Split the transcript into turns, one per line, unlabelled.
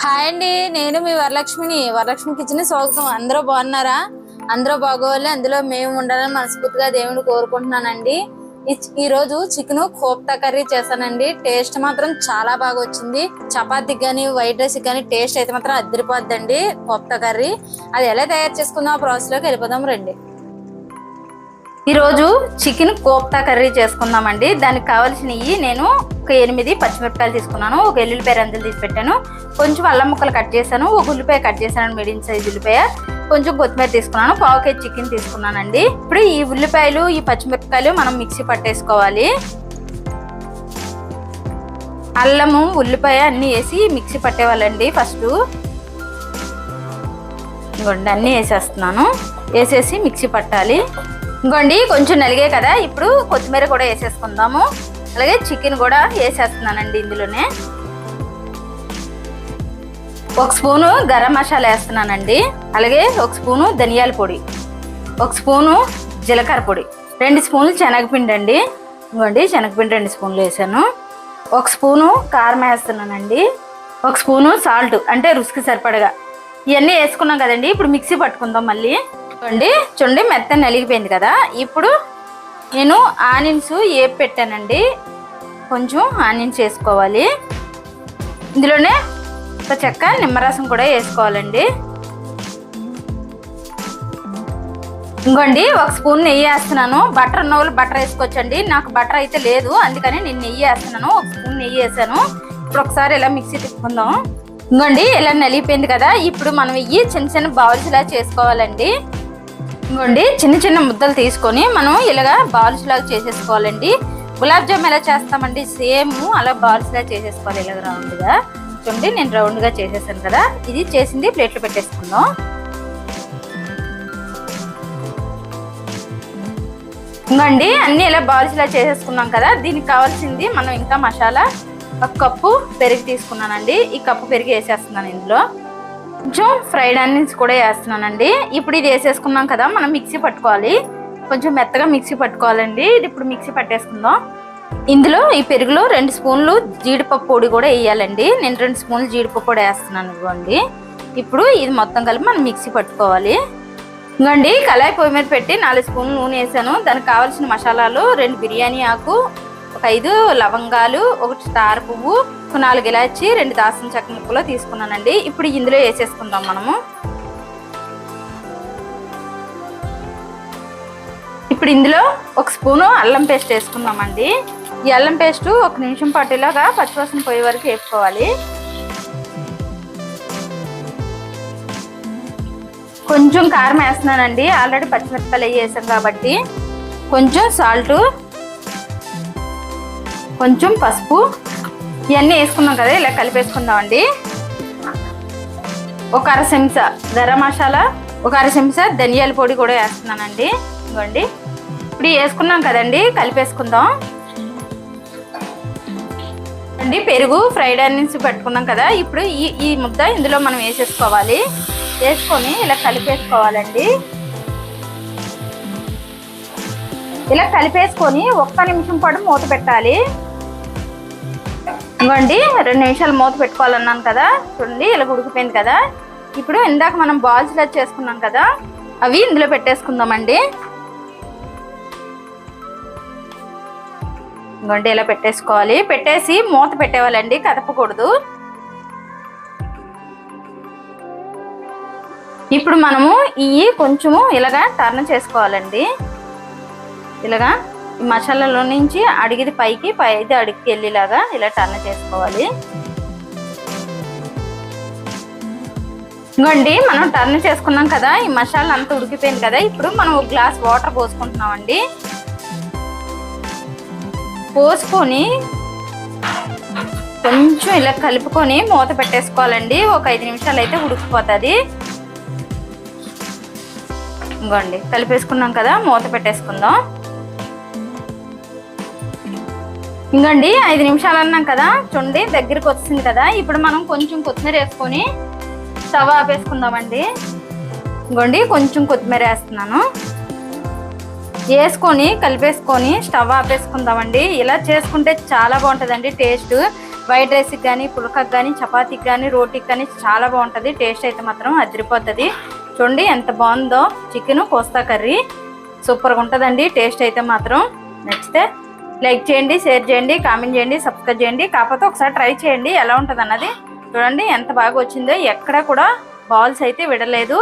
Hi అండి, నేను మీ Varalakshmi kitchen స్వాగతం. అందరూ బాగున్నారా? అందరూ బాగోవాలి, అందులో మేము ఉండాలని మనస్ఫూర్తిగా దేవుని కోరుకుంటున్నానండి. ఈ రోజు చికెన్ కోఫ్తా కర్రీ చేశానండి. టేస్ట్ మాత్రం చాలా బాగా వచ్చింది. చపాతీకి కానీ వైట్ రైస్ కానీ టేస్ట్ అయితే మాత్రం అద్దరిపోద్దండి కోఫ్తా కర్రీ. అది ఎలా తయారు చేసుకుందాం ఆ ప్రాసెస్ లోకి వెళ్ళిపోదాం రండి. ఈరోజు చికెన్ కోఫ్తా కర్రీ చేసుకుందామండి. దానికి కావాల్సినవి నేను ఒక 8 పచ్చిమిరపకాయలు తీసుకున్నాను, ఒక ఎల్లుల్లిపాయ రంజలు తీసి పెట్టాను, కొంచెం అల్లం ముక్కలు కట్ చేశాను, ఒక ఉల్లిపాయ కట్ చేశాను, మీడియం సైజ్ ఉల్లిపాయ, కొంచెం కొత్తిమీర తీసుకున్నాను, 1/2 కేజీ చికెన్ తీసుకున్నానండి. ఇప్పుడు ఈ ఉల్లిపాయలు ఈ పచ్చిమిరపకాయలు మనం మిక్సీ పట్టేసుకోవాలి. అల్లము ఉల్లిపాయ అన్నీ వేసి మిక్సీ పట్టేవాళ్ళండి. ఫస్ట్ ఇంకోండి అన్నీ వేసేస్తున్నాను, వేసేసి మిక్సీ పట్టాలి. ఇంకోండి కొంచెం నలిగాయి కదా, ఇప్పుడు కొత్తిమీర కూడా వేసేసుకుందాము. అలాగే చికెన్ కూడా వేసేస్తున్నానండి. ఇందులోనే 1 స్పూను గరం మసాలా వేస్తున్నానండి. అలాగే 1 స్పూను ధనియాల పొడి, 1 స్పూను జీలకర్ర పొడి, 2 స్పూన్లు శనగపిండి అండి. ఇంకోండి శనగపిండి 2 స్పూన్లు వేసాను. 1 స్పూను కారం వేస్తున్నానండి. 1 స్పూను సాల్ట్ అంటే రుచికి సరిపడగా. ఇవన్నీ వేసుకున్నాం కదండి. ఇప్పుడు మిక్సీ పట్టుకుందాం మళ్ళీ. చూడండి మెత్తని నలిగిపోయింది కదా. ఇప్పుడు నేను ఆనియన్స్ వేపి పెట్టానండి. కొంచెం ఆనియన్స్ వేసుకోవాలి. ఇందులోనే ఒక చెక్క నిమ్మరసం కూడా వేసుకోవాలండి. ఇంకోండి 1 స్పూన్ నెయ్యి వేస్తున్నాను. బటర్ ఉన్న వాళ్ళు బటర్ వేసుకోవచ్చండి. నాకు బటర్ అయితే లేదు, అందుకని నేను నెయ్యి వేస్తున్నాను. 1 స్పూన్ నెయ్యి వేసాను. ఇప్పుడు ఒకసారి ఇలా మిక్సీ తిప్పుకుందాం. ఇంకోండి ఇలా నలిగిపోయింది కదా. ఇప్పుడు మనం ఇవి చిన్న చిన్న బౌల్స్ ఇలా చేసుకోవాలండి. ఇంకోండి చిన్న చిన్న ముద్దలు తీసుకొని మనం ఇలాగా బాల్స్ లాగా చేసేసుకోవాలండి. గులాబ్ జామ్ ఎలా చేస్తామండి సేమ్ అలా బాల్స్ లాగా చేసేసుకోవాలి. ఇలాగ రౌండ్గా. చూడండి నేను రౌండ్గా చేసేసాను కదా. ఇది చేసింది ప్లేట్లో పెట్టేసుకుందాం. ఇంకోండి అన్ని ఇలా బాల్స్ లాగా చేసేసుకున్నాం కదా. దీనికి కావాల్సింది మనం ఇంకా మసాలా 1 కప్పు పెరుగు తీసుకున్నానండి. ఈ కప్పు పెరుగు వేసేస్తున్నాను. ఇందులో కొంచెం ఫ్రైడ్ ఆనియన్స్ కూడా వేస్తున్నానండి. ఇప్పుడు ఇది వేసేసుకున్నాం కదా, మనం మిక్సీ పట్టుకోవాలి. కొంచెం మెత్తగా మిక్సీ పట్టుకోవాలండి. ఇది ఇప్పుడు మిక్సీ పట్టేసుకుందాం. ఇందులో ఈ పెరుగులో 2 స్పూన్లు జీడిపప్పు పొడి కూడా వేయాలండి. నేను 2 స్పూన్లు జీడిపప్పు పొడి వేస్తున్నాను. ఇదిగోండి ఇప్పుడు ఇది మొత్తం కలిపి మనం మిక్సీ పట్టుకోవాలి. ఇంకోండి కళాయి పొయ్యి మీద పెట్టి 4 స్పూన్లు నూనె వేసాను. దానికి కావాల్సిన మసాలాలు 2 బిర్యానీ ఆకు, ఒక 5 లవంగాలు, 1 స్టార్ పువ్వు, ఒక 4 ఇలాచి, 2 దాల్చిన చెక్క ముక్కలు తీసుకున్నానండి. ఇప్పుడు ఇందులో వేసేసుకుందాం మనము. ఇప్పుడు ఇందులో 1 స్పూను అల్లం పేస్ట్ వేసుకుందామండి. ఈ అల్లం పేస్ట్ 1 నిమిషం పాటు ఇలాగా పచ్చివాసన పోయే వరకు వేసుకోవాలి. కొంచెం కారం వేస్తున్నానండి. ఆల్రెడీ పచ్చిమిరపకాయలు వేసాం కాబట్టి. కొంచెం సాల్ట్, కొంచెం పసుపు, ఇవన్నీ వేసుకున్నాం కదా. ఇలా కలిపేసుకుందామండి. 1 అర చెంచా గరం మసాలా, 1 అర చెంచా ధనియాల పొడి కూడా వేస్తున్నానండి. ఇవ్వండి ఇప్పుడు వేసుకున్నాం కదండి, కలిపేసుకుందాం అండి. పెరుగు ఫ్రైడ్ ఆనియన్స్ పెట్టుకున్నాం కదా. ఇప్పుడు ఈ ముద్ద ఇందులో మనం వేసేసుకోవాలి. వేసుకొని ఇలా కలిపేసుకోవాలండి. ఇలా కలిపేసుకొని 1 నిమిషం పాటు మూత పెట్టాలి. ఇవ్వండి 2 నిమిషాలు మూత పెట్టుకోవాలన్నాను కదా. చూడండి ఇలా ఉడికిపోయింది కదా. ఇప్పుడు ఇందాక మనం బాల్స్ ఇలా చేసుకున్నాం కదా, అవి ఇందులో పెట్టేసుకుందామండి. ఇవ్వండి ఇలా పెట్టేసుకోవాలి. పెట్టేసి మూత పెట్టేవాళ్ళండి, కదపకూడదు. ఇప్పుడు మనము ఇవి కొంచెము ఇలాగా టర్న్ చేసుకోవాలండి. ఇలాగా ఈ మసాలాలో నుంచి అడిగిది పైకి, పైది అడిగికి వెళ్ళేలాగా ఇలా టర్న్ చేసుకోవాలి. ఇంకోండి మనం టర్న్ చేసుకున్నాం కదా, ఈ మసాలా అంతా ఉడికిపోయింది కదా. ఇప్పుడు మనం 1 గ్లాస్ వాటర్ పోసుకుంటున్నామండి. పోసుకొని కొంచెం ఇలా కలుపుకొని మూత పెట్టేసుకోవాలండి. ఒక 5 నిమిషాలు అయితే ఉడికిపోతుంది. ఇంకోండి కలిపేసుకున్నాం కదా, మూత పెట్టేసుకుందాం. ఇంకోండి 5 నిమిషాలు అన్నాం కదా. చూడండి దగ్గరికి వచ్చింది కదా. ఇప్పుడు మనం కొంచెం కొత్తిమీర వేసుకొని స్టవ్ ఆపేసుకుందామండి. ఇంకోండి కొంచెం కొత్తిమీర వేస్తున్నాను. వేసుకొని కలిపేసుకొని స్టవ్ ఆపేసుకుందామండి. ఇలా చేసుకుంటే చాలా బాగుంటుందండి టేస్ట్. వైట్ రైస్కి కానీ పుల్కాకి కానీ చపాతీకి కానీ రోటీకి కానీ చాలా బాగుంటుంది. టేస్ట్ అయితే మాత్రం అదిరిపోతుంది. చూడండి ఎంత బాగుందో చికెన్ కోస్తా కర్రీ, సూపర్గా ఉంటుందండి. టేస్ట్ అయితే మాత్రం నచ్చితే లైక్ చేయండి, షేర్ చేయండి, కామెంట్ చేయండి, సబ్స్క్రైబ్ చేయండి. కాకపోతే ఒకసారి ట్రై చేయండి ఎలా ఉంటుంది అన్నది. చూడండి ఎంత బాగా వచ్చిందో, ఎక్కడ కూడా బాల్స్ అయితే విడలేదు.